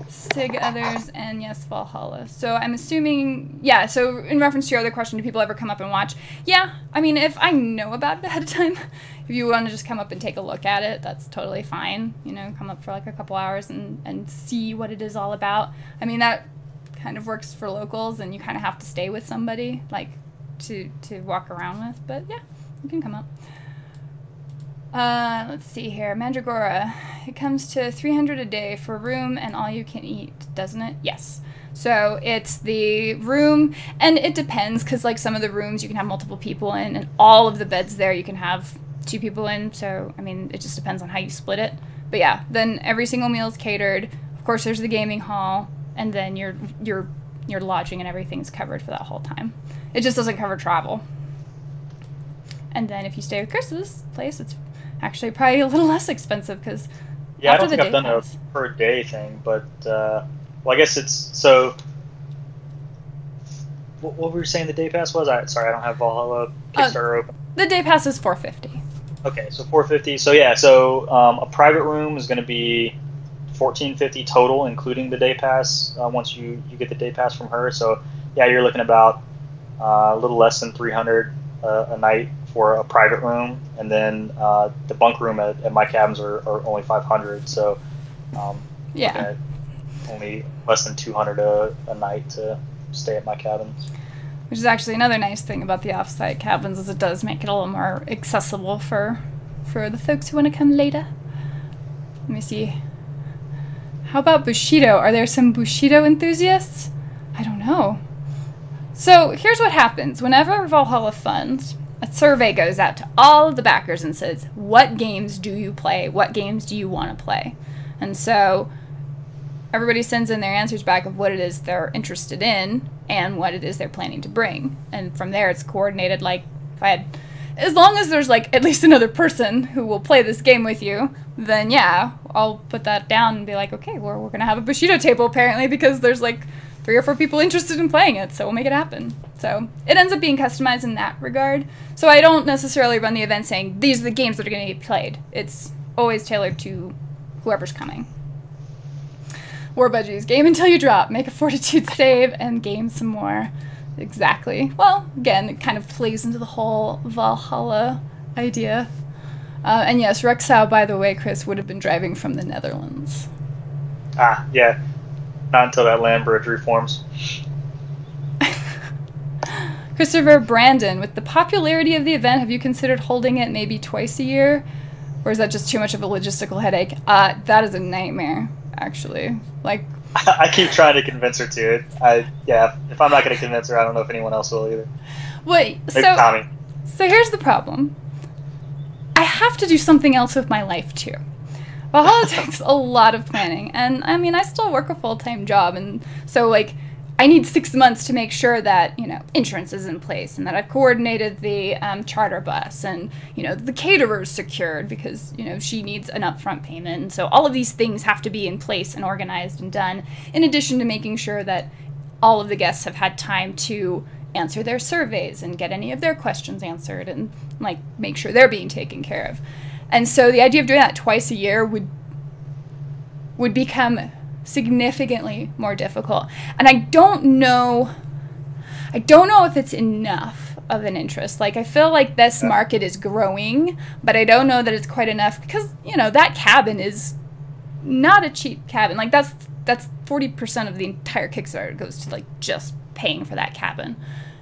SIG others, and yes, Valhalla. So I'm assuming, so in reference to your other question, do people ever come up and watch? Yeah, I mean, if I know about it ahead of time, if you want to just come up and take a look at it, that's totally fine. You know, come up for like a couple hours and see what it is all about. I mean, that kind of works for locals, and you kind of have to stay with somebody, like, to walk around with. But yeah, you can come up. Let's see here. Mandragora. It comes to $300 a day for room and all you can eat, doesn't it? Yes. So it's the room, and it depends, because like some of the rooms you can have multiple people in, and all of the beds there you can have 2 people in. So I mean, it just depends on how you split it. But yeah, then every single meal is catered. Of course, there's the gaming hall, and then your lodging and everything's covered for that whole time. It just doesn't cover travel. And then if you stay with Chris's place, it's actually probably a little less expensive, because I don't think I've done a per day thing, but well, I guess it's so. What were you saying the day pass was? Sorry, I don't have Valhalla Kickstarter open. The day pass is $450. Okay, so $450. So yeah, so a private room is going to be $1450 total, including the day pass. Once you get the day pass from her, so yeah, you're looking about a little less than $300 a night for a private room, and then the bunk room at my cabins are only 500. So yeah, only less than 200 a night to stay at my cabins. Which is actually another nice thing about the off-site cabins, is it does make it a little more accessible for the folks who want to come later. Let me see. How about Bushido? Are there some Bushido enthusiasts? I don't know. So here's what happens. Whenever Valhalla funds, a survey goes out to all of the backers and says, what games do you play? What games do you want to play? And so everybody sends in their answers back of what it is they're interested in and what it is they're planning to bring. And from there it's coordinated. Like, as long as there's like at least another person who will play this game with you, then yeah, I'll put that down and be like, okay, well, we're going to have a Bushido table apparently because there's like 3 or 4 people interested in playing it, so we'll make it happen. So it ends up being customized in that regard. So I don't necessarily run the event saying, these are the games that are going to get played. It's always tailored to whoever's coming. War Budgies, game until you drop, make a fortitude save, and game some more. Exactly. Well, again, it kind of plays into the whole Valhalla idea. And yes, Rexau, by the way, Chris, would have been driving from the Netherlands. Ah, yeah. Not until that land bridge reforms. Christopher Brandon, with the popularity of the event, have you considered holding it maybe twice a year? Or is that just too much of a logistical headache? That is a nightmare, actually. Like, I keep trying to convince her to it. Yeah, if I'm not going to convince her, I don't know if anyone else will either. Wait, Maybe Tommy. So here's the problem. I have to do something else with my life, too. Valhalla takes a lot of planning, and I mean, I still work a full-time job, and so, like, I need 6 months to make sure that, you know, insurance is in place, and that I've coordinated the charter bus, and, you know, the caterer's secured, because, you know, she needs an upfront payment, and so all of these things have to be in place and organized and done, in addition to making sure that all of the guests have had time to answer their surveys and get any of their questions answered, and, like, make sure they're being taken care of. And so the idea of doing that twice a year would become significantly more difficult. And I don't know if it's enough of an interest. Like, I feel like this market is growing, but I don't know that it's quite enough because, you know, that cabin is not a cheap cabin. Like, that's 40% of the entire Kickstarter goes to, like, just paying for that cabin.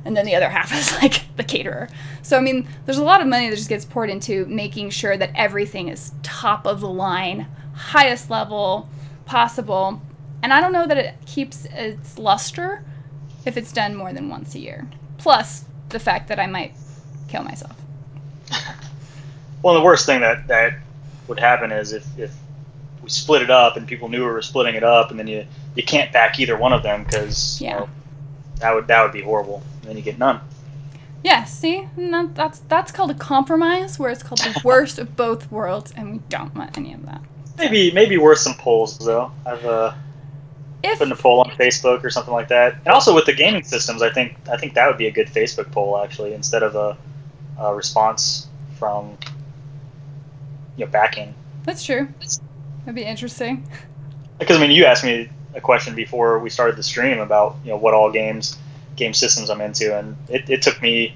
And then the other half is, like, the caterer. So, I mean, there's a lot of money that just gets poured into making sure that everything is top of the line, highest level possible. And I don't know that it keeps its luster if it's done more than once a year. Plus the fact that I might kill myself. Well, the worst thing that would happen is if we split it up and people knew we were splitting it up, and then you can't back either one of them because you know, that would be horrible. And then you get none. Yeah, see? No, that's called a compromise, where it's called the worst of both worlds, and we don't want any of that. Maybe worth some polls, though. I've putting a poll on Facebook or something like that. And also with the gaming systems, I think that would be a good Facebook poll, actually, instead of a response from, you know, backing. That's true. That'd be interesting. Because, I mean, you asked me a question before we started the stream about, you know, what all game systems I'm into, and it took me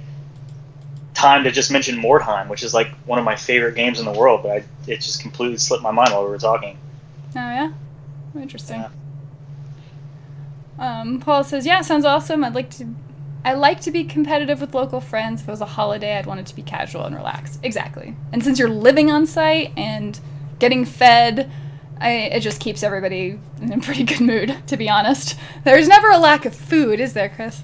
time to just mention Mordheim, which is like one of my favorite games in the world, but it just completely slipped my mind while we were talking. Oh yeah? Interesting. Yeah. Paul says, yeah, sounds awesome. I like to be competitive with local friends. If it was a holiday, I'd want it to be casual and relaxed. Exactly. And since you're living on site and getting fed, it just keeps everybody in a pretty good mood, to be honest. There's never a lack of food, is there, Chris?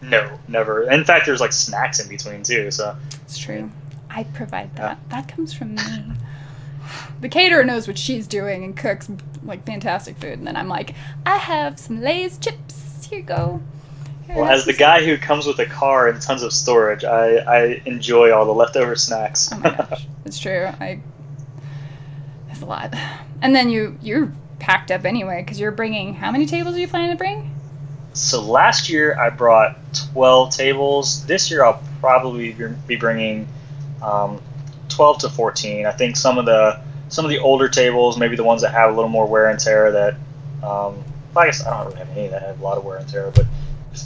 No, never. In fact, there's like snacks in between too. So it's true. I provide that. Yeah. That comes from me. The caterer knows what she's doing and cooks like fantastic food, and then I'm like, I have some Lay's chips. Here you go. Well, as the guy who comes with a car and tons of storage, I enjoy all the leftover snacks. Oh my gosh, it's true. It's a lot. And then you're packed up anyway because you're bringing. How many tables are you planning to bring? So last year I brought 12 tables. This year I'll probably be bringing 12 to 14. I think some of the older tables, maybe the ones that have a little more wear and tear, that I guess I don't really have any that have a lot of wear and tear, but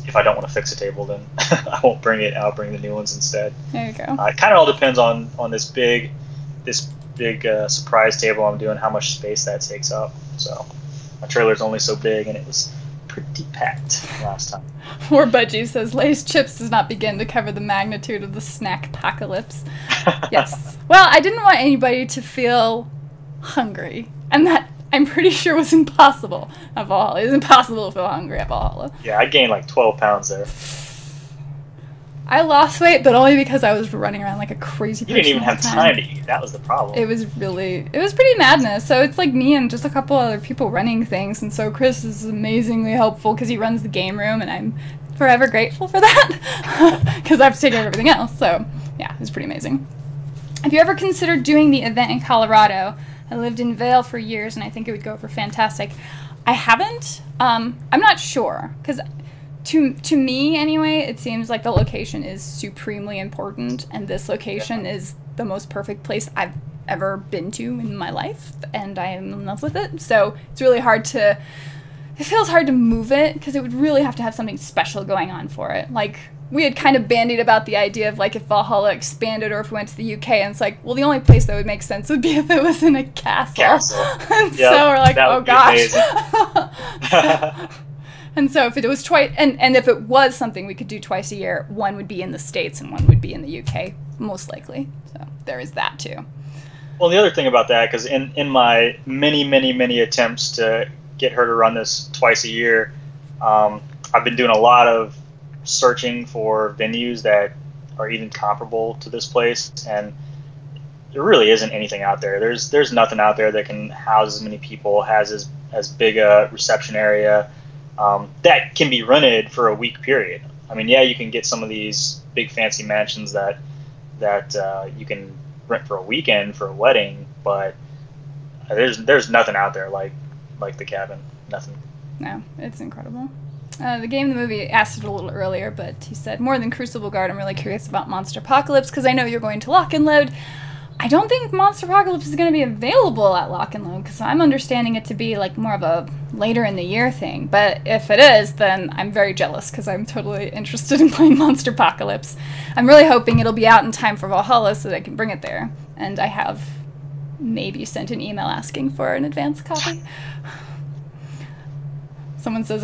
if I don't want to fix a table, then I won't bring it. I'll bring the new ones instead. There you go. It kind of all depends on this big surprise table I'm doing, how much space that takes up. So my trailer's only so big, and it was pretty packed last time. Or Budgie says, Lay's chips does not begin to cover the magnitude of the snack apocalypse. Yes. Well, I didn't want anybody to feel hungry, and that I'm pretty sure was impossible at Valhalla. It was impossible to feel hungry at Valhalla. Yeah, I gained like 12 pounds there. I lost weight, but only because I was running around like a crazy person. You didn't even have time to eat. That was the problem. It was pretty madness. So it's like me and just a couple other people running things. And so Chris is amazingly helpful because he runs the game room, and I'm forever grateful for that because I have to take care of everything else. So yeah, it was pretty amazing. Have you ever considered doing the event in Colorado? I lived in Vail for years, and I think it would go over fantastic. I haven't. I'm not sure because to me anyway, it seems like the location is supremely important, and this location is the most perfect place I've ever been to in my life, and I am in love with it. So it's really hard to, it feels hard to move it because it would really have to have something special going on for it. Like, we had kind of bandied about the idea of like if Valhalla expanded or if we went to the UK, and it's like, well, the only place that would make sense would be if it was in a castle. And yep, so we're like, oh gosh. And so if it was twice, and if it was something we could do twice a year, one would be in the States and one would be in the UK, most likely. So there is that too. Well, the other thing about that, because in my many attempts to get her to run this twice a year, I've been doing a lot of searching for venues that are even comparable to this place, and there really isn't anything out there. There's nothing out there that can house as many people, has as big a reception area. That can be rented for a week period. I mean, yeah, you can get some of these big fancy mansions that you can rent for a weekend for a wedding, but there's nothing out there like the cabin. Nothing. No, it's incredible. The game, the movie, asked it a little earlier, but he said, more than Crucible Guard, I'm really curious about Monster Apocalypse because I know you're going to Lock and Load. I don't think Monster Apocalypse is going to be available at Lock and Load because I'm understanding it to be like more of a later in the year thing. But if it is, then I'm very jealous because I'm totally interested in playing Monster Apocalypse. I'm really hoping it'll be out in time for Valhalla so that I can bring it there. And I have maybe sent an email asking for an advance copy. Someone says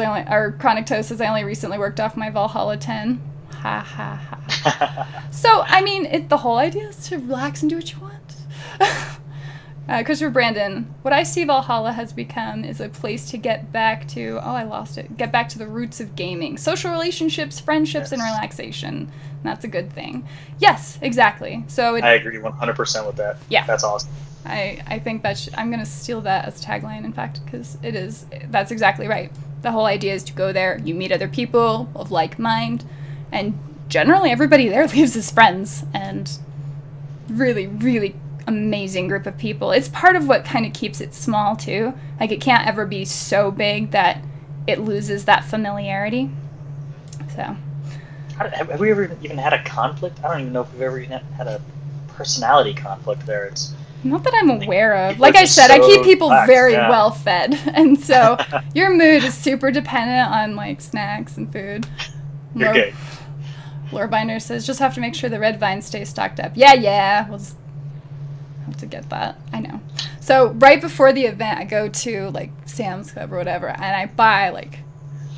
Chronic Toast says I only recently worked off my Valhalla 10. Ha ha ha. So, I mean, the whole idea is to relax and do what you want. Christopher Brandon, what I see Valhalla has become is a place to get back to, oh, I lost it, get back to the roots of gaming. Social relationships, friendships, and relaxation. And that's a good thing. Yes, exactly. So I agree 100% with that. Yeah. That's awesome. I think that I'm going to steal that as a tagline, in fact, because that's exactly right. The whole idea is to go there, you meet other people of like mind, and generally everybody there leaves as friends, and really, really amazing group of people. It's part of what kind of keeps it small, too. Like, it can't ever be so big that it loses that familiarity. So. Have we ever even had a conflict? I don't even know if we've ever even had a personality conflict there. It's not that I'm aware of. Like I said, I keep people very well fed, and so your mood is super dependent on like snacks and food. You're good. Lorebinder says, just have to make sure the red vine stays stocked up. Yeah, we'll just have to get that. I know. So right before the event, I go to like Sam's Club or whatever, and I buy like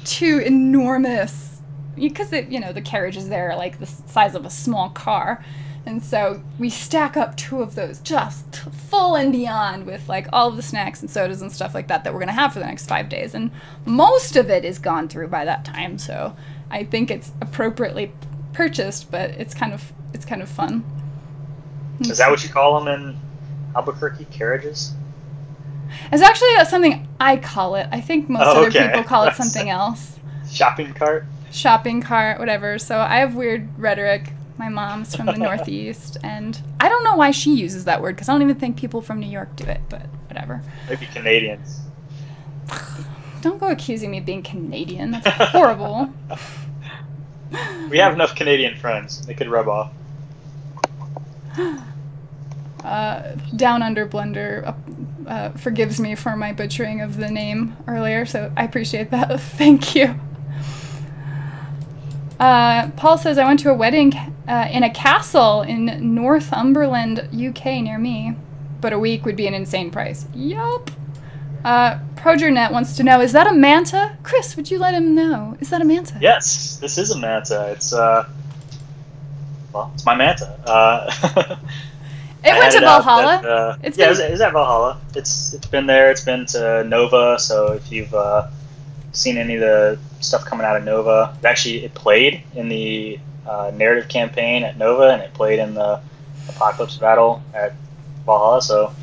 2 enormous, because the carriages there are like the size of a small car. And so we stack up 2 of those just full and beyond with like all of the snacks and sodas and stuff like that we're going to have for the next 5 days. And most of it is gone through by that time. So I think it's appropriately purchased, but it's kind of fun. Is that what you call them in Albuquerque, carriages? It's actually something I call it. I think most other people call it something else. Shopping cart? Shopping cart, whatever. So I have weird rhetoric. My mom's from the Northeast, and I don't know why she uses that word, because I don't even think people from New York do it, but whatever. Maybe Canadians. Don't go accusing me of being Canadian. That's horrible. We have enough Canadian friends. They could rub off. Down Under Blender forgives me for my butchering of the name earlier, so I appreciate that. Thank you. Paul says, I went to a wedding in a castle in Northumberland, UK, near me. But a week would be an insane price. Yup. Progernet wants to know, is that a manta? Chris, would you let him know? Is that a manta? Yes, this is a manta. It's, well, it's my manta. It went to Valhalla. It was at Valhalla. It's been there. It's been to Nova. So if you've seen any of the stuff coming out of Nova, it played in the narrative campaign at Nova, and it played in the Apocalypse battle at Valhalla. So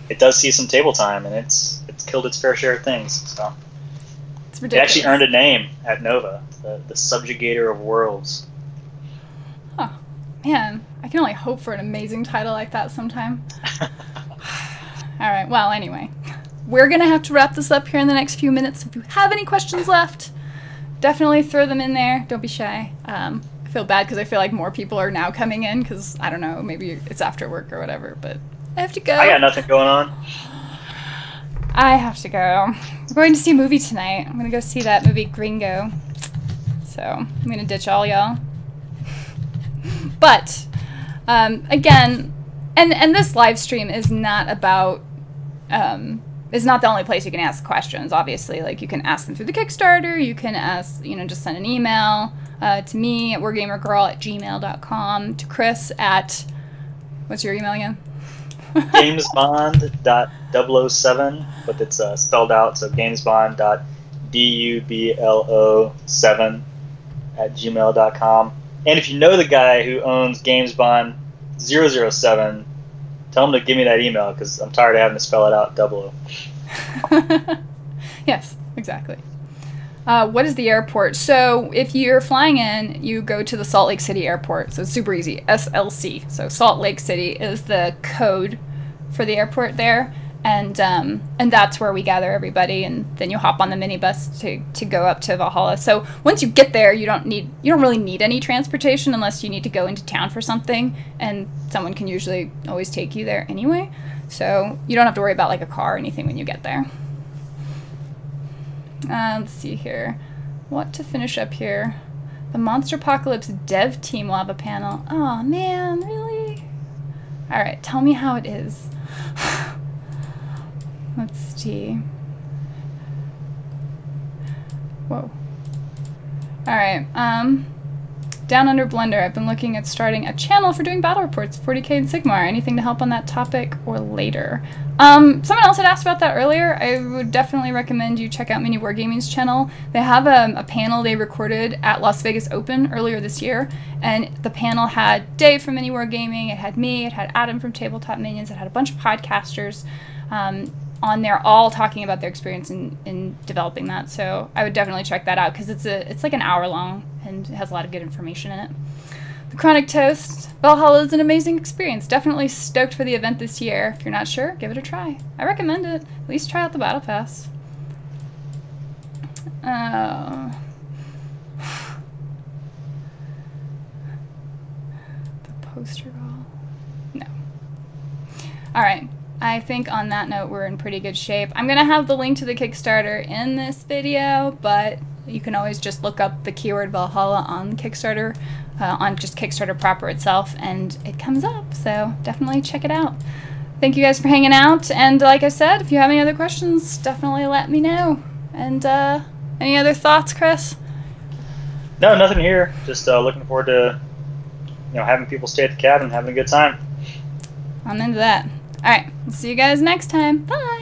it does see some table time, and it's killed its fair share of things. So it's ridiculous. It actually earned a name at Nova, the Subjugator of Worlds. Huh. Man, I can only hope for an amazing title like that sometime. All right, well, anyway, we're going to have to wrap this up here in the next few minutes. If you have any questions left, definitely throw them in there. Don't be shy. I feel bad because I feel like more people are now coming in because, I don't know, maybe it's after work or whatever, but I have to go. I got nothing going on. I have to go. We're going to see a movie tonight. I'm going to go see that movie Gringo. So I'm going to ditch all y'all. But, again, and this live stream is not about, is not the only place you can ask questions, obviously. Like, you can ask them through the Kickstarter, you can ask, just send an email to me at wargamergirl@gmail.com, to Chris at, what's your email again? gamesbond.007, but it's spelled out, so gamesbond.dublo7@gmail.com. And if you know the guy who owns GamesBond007, tell him to give me that email, because I'm tired of having to spell it out 00. Yes, exactly. What is the airport? So if you're flying in, you go to the Salt Lake City Airport. So it's super easy. SLC. So Salt Lake City is the code for the airport there. And that's where we gather everybody, and then you hop on the minibus to go up to Valhalla. So once you get there, you don't really need any transportation unless you need to go into town for something, and someone can usually always take you there anyway. So you don't have to worry about like a car or anything when you get there. Let's see here. What to finish up here? The Monster Apocalypse dev team will have a panel. Oh man, really? All right, tell me how it is. Let's see. Whoa. Alright, Down Under Blender, I've been looking at starting a channel for doing battle reports, 40k and Sigmar. Anything to help on that topic or later? Someone else had asked about that earlier. I would definitely recommend you check out Mini Wargaming's channel. They have a panel they recorded at Las Vegas Open earlier this year, and the panel had Dave from Mini Wargaming, it had me, it had Adam from Tabletop Minions, it had a bunch of podcasters on there, all talking about their experience in developing that. So I would definitely check that out, because it's like an hour long and it has a lot of good information in it. The Chronic Toast, Valhalla is an amazing experience. Definitely stoked for the event this year. If you're not sure, give it a try. I recommend it. At least try out the Battle Pass. The poster wall? No. Alright. I think on that note, we're in pretty good shape. I'm going to have the link to the Kickstarter in this video, but you can always just look up the keyword Valhalla on the Kickstarter, on just Kickstarter proper itself, and it comes up, so definitely check it out. Thank you guys for hanging out, and like I said, if you have any other questions, definitely let me know. And any other thoughts, Chris? No, nothing here. Just looking forward to having people stay at the cabin, having a good time. I'm into that. Alright, see you guys next time. Bye!